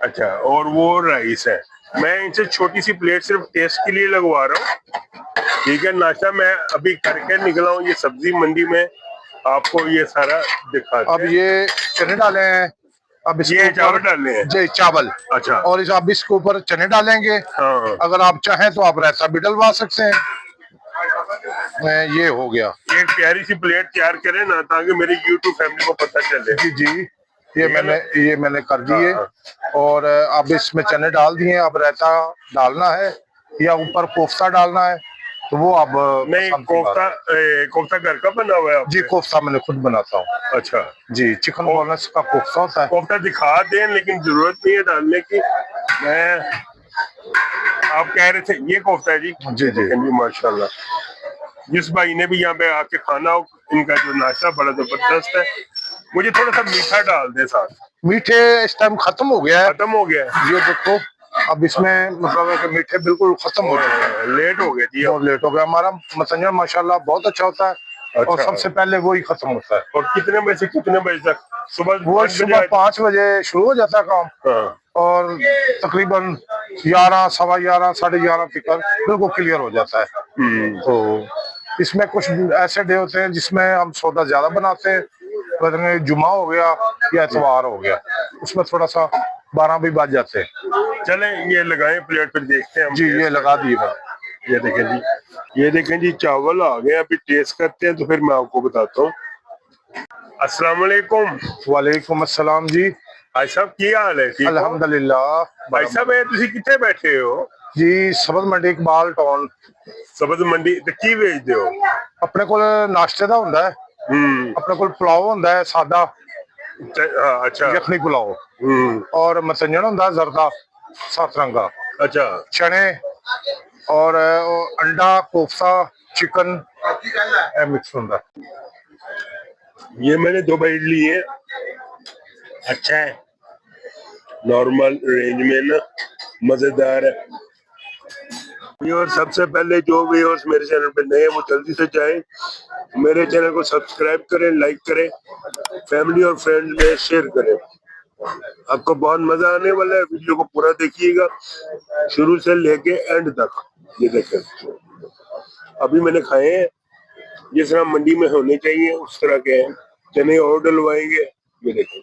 अच्छा, और वो राइस है। मैं इनसे छोटी सी प्लेट सिर्फ टेस्ट के लिए लगवा रहा हूँ। ठीक है, नाश्ता मैं अभी करके निकला हूँ। ये सब्जी मंडी में आपको ये सारा दिखाते अब हैं। ये चने डाले हैं, अब इसके ये चावल ऊपर डालने हैं? जी चावल। अच्छा। और इस अब इसके ऊपर चने डालेंगे। हाँ। अगर आप चाहें तो आप रायता भी डलवा सकते हैं। ये हो गया। एक प्यारी सी प्लेट तैयार करें ना, ताकि मेरी यूट्यूब फैमिली को पता चले। जी जी, ये मैंने कर दिए। हाँ। और अब इसमें चने डाल दिए। अब रायता डालना है या ऊपर कोफ्ता डालना है तो वो अब नहीं, पसंद की बात है। कोफ्ता घर का बना हुआ है आपने? जी कोफ्ता मैंने खुद बनाता हूँ। अच्छा जी, चिकन बोनस का कोफ्ता होता है। कोफ्ता दिखा दें, लेकिन जरूरत नहीं है डालने की। मैं आप कह रहे थे ये कोफ्ता है जी? जी जी माशाल्लाह। जिस भाई ने भी यहाँ पे आके खाना हो, इनका जो नाश्ता बड़ा जबरदस्त है। मुझे थोड़ा सा मीठा डाल दे साथ। मीठे इस टाइम खत्म हो गया है। खत्म हो गया है? ये देखो, अब इसमें मतलब है कि मीठे बिल्कुल खत्म हो चुके हैं। लेट हो गया जी, बहुत लेट हो गया। हमारा मसंजर माशाल्लाह बहुत अच्छा होता है। अच्छा। और सबसे पहले वो ही खत्म होता है। और कितने बजे से कितने बजे तक? वो सुबह 5 बजे शुरू हो जाता है काम। हाँ। और तकरीबन 11, सवा 11, साढ़े 11 तक बिल्कुल क्लियर हो जाता है। तो इसमें कुछ ऐसे डे होते हैं जिसमें हम सौदा ज्यादा बनाते हैं। जुमा हो गया या इतवार हो गया, उसमें थोड़ा सा 12 भी बज जाते हैं। चले ये लगाएं प्लेट, फिर देखते हैं हम। जी ये लगा दिए मैंने। ये देखें जी, ये देखें जी, चावल आ गए। अभी टेस्ट करते हैं तो फिर मैं आपको बताता हूँ। अस्सलाम वालेकुम। वालेकुम अस्सलाम जी। भाई साहब की हाल है? ठीक हो? अल्हम्दुलिल्लाह। भाई साहब तुसी किथे बैठे हो? जी सब्ज मंडी इकबाल टाउन। सब्ज मंडी ते की बेचदे हो? अपने को नाश्ते का हुंदा है। अपने को पुलाव हुंदा है सादा, अच्छा। यखनी पुलाव। और मसंजन हुंदा जरदा 7 रंग का। अच्छा। चने और अंडा, कोफ्ता, चिकन मिक्स हुंदा। ये मैंने 2 बाइट लिए हैं। अच्छा है, नॉर्मल रेंज में ना, मजेदार है। और सबसे पहले जो व्यूअर्स मेरे चैनल पे नए हैं वो जल्दी से जाएं, मेरे चैनल को सब्सक्राइब करें, लाइक करें, फैमिली और फ्रेंड्स में शेयर करें। आपको बहुत मजा आने वाला है। वीडियो को पूरा देखिएगा शुरू से लेके एंड तक। ये देखें, अभी मैंने खाए हैं जिस तरह मंडी में होने चाहिए उस तरह के हैं। चने और डलवाएंगे। ये देखें।